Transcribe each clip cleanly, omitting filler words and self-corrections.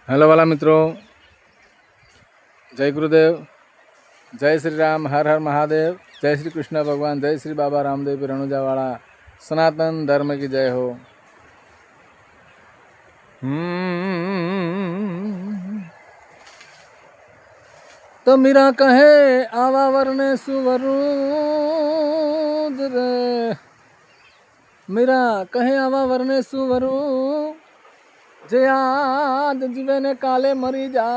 Hello वाला मित्रों, जय गुरुदेव, जय श्री राम, हर हर महादेव, जय श्री कृष्ण भगवान, जय श्री बाबा रामदेव रणुजावाड़ा, सनातन धर्म की जय हो। तो मीरा कहे आवा वरने सुवरूद रे, मीरा कहे आवा वरने सुवरू जे आद जीवे ने काले मरी जा,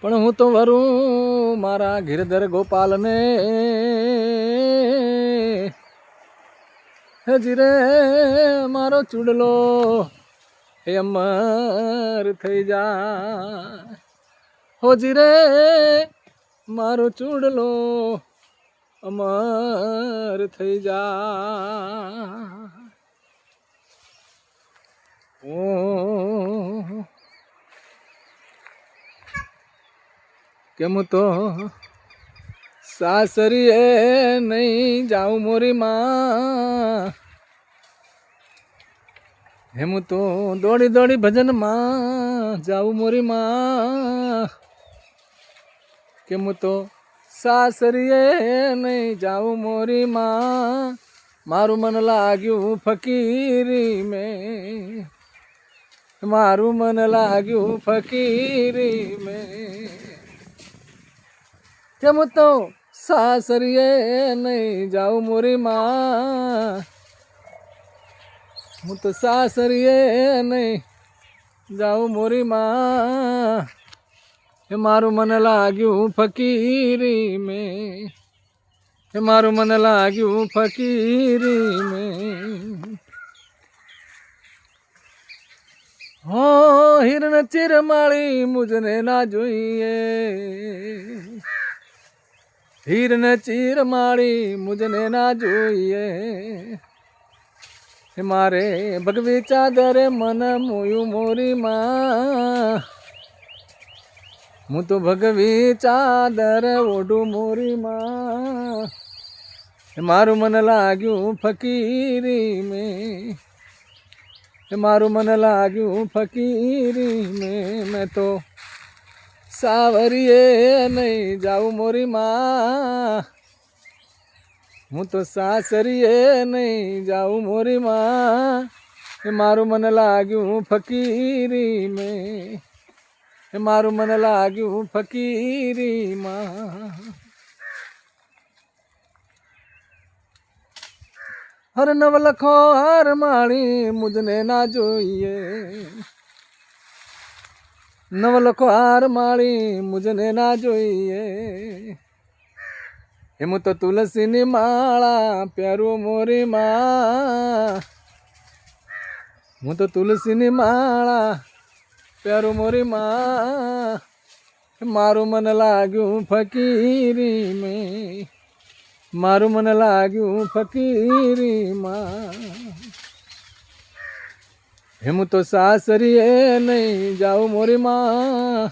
पण हूँ तो वरूँ मारा गिरधर गोपाल ने, हे जीरे मारो चूडलो हे अमर थई जा, हो जीरे मारो चूडलो अमर थई जा। ओ के मु तो सासरिए नहीं जाऊं मोरी माँ, हे मु तो दौड़ी दौड़ी भजन माँ जाऊं मोरी माँ, के मु तो सासरिए नहीं जाऊं मोरी माँ, मारू मन लाग्यू फकीरी में, मारू मन लाग्यू फकीरी में, के मु तो सासरिए नहीं जाऊं मोरी माँ, मु तो सासरिए नहीं जाऊं मोरी माँ, हे मारू मन लाग्यू फकीरी में, हे मारू मन लाग्यू फकीरी में। हो हिरण चिरमाળી मुझने ना જોઈએ, हिरण चिरमाળી मुझने ना જોઈએ, हे मारे भगवी चादर मन मोयू मोरी माँ, मु तो भगवी चादर ओढू मोरी माँ, हे मारू मन लाग्यू फकीरी में, हे मारू मन लाग्यू फकीरी में, मैं तो सावरिए नहीं जाऊं मोरी माँ, हूँ तो सासरिए नहीं जाऊं मोरी माँ, हे मारू मन लाग्यू फकीरी में, हे मारू मन लाग्यू फकीरी माँ। हर नवलखो हार माणी मुझने ना જોઈએ, नवलखो हार माणी मुझने ना જોઈએ, हे मु तो तुलसी नी माळा प्यारू मोरी माँ, मु तो तुलसी नी माळा प्यारू मोरी माँ, मारू मन लाग्यू फकीरी में, मारू मन लाग्यू फकीरी माँ, हे मु तो सासरिए नहीं जाऊं मोरी माँ,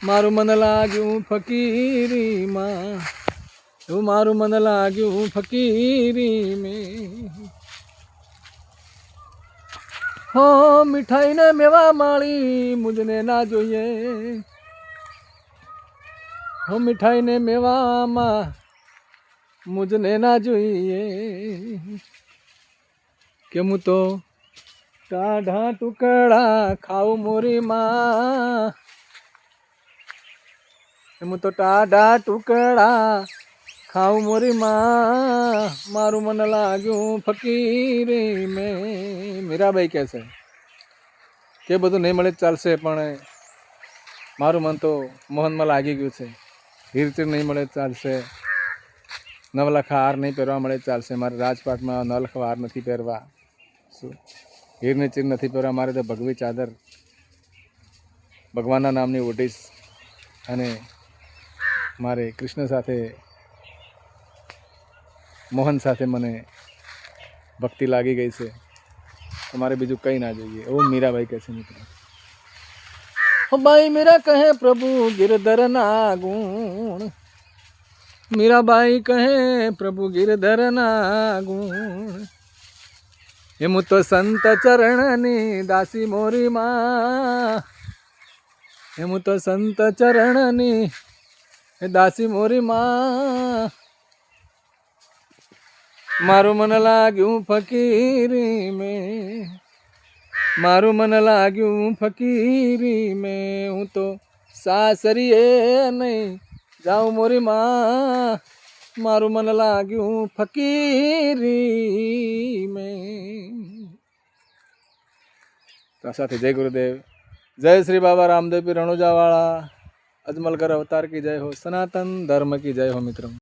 मारू मन लाग्यू फकीरी माँ, मारू मन लाग्यू फकीरी में। हो मिठाई ने मेवा माળી मुझने ना જોઈએ, हो मिठाई ने मेवा माँ मुझने ना જોઈએ, के मु तो टाढ़ा टुकड़ा खाऊ मोरी माँ, मु तो टाढ़ा टुकड़ा खाऊ मोरी माँ, मारू मन लाग्यू फकीरी में। मीराबाई કહે છે કે બધું નહીં મળે ચાલશે, પણ મારું મન તો મોહનમાં લાગી ગયું છે, હીરચીર નહીં મળે ચાલશે, નવલખા હાર નહીં પહેરવા મળે ચાલશે, મારે રાજપાટમાં નવલખા હાર નથી પહેરવા, શું હીરને ચીર નથી પહેરવા, મારે તો ભગવી ચાદર ભગવાનના નામની ઓઢીશ, અને મારે કૃષ્ણ સાથે મોહન સાથે મને ભક્તિ લાગી ગઈ છે, તો મારે બીજું કંઈ ના જોઈએ, એવું મીરાબાઈ કહે છે મિત્રો। बाई मेरा कहे प्रभु गिरधर ना गुण, मीराबाई कहे प्रभु गिरधर ना गुण, હું તો સંત ચરણની દાસી મોરી માં, હું તો સંત ચરણની દાસી મોરી માં, મારું મન લાગ્યું ફકીરી મેં, મારું મન લાગ્યું ફકીરી મેં, હું તો સાસરીએ નહીં જાઉં મોરી માં, મારું મન લાગ્યું ફકીરી મેં. તો આ સાથે જય ગુરુદેવ, જય શ્રી બાબા રામદેવ પીર રણુજાવાળા, અજમલગર અવતાર કી જય હો, સનાતન ધર્મ કી જય હો મિત્રો.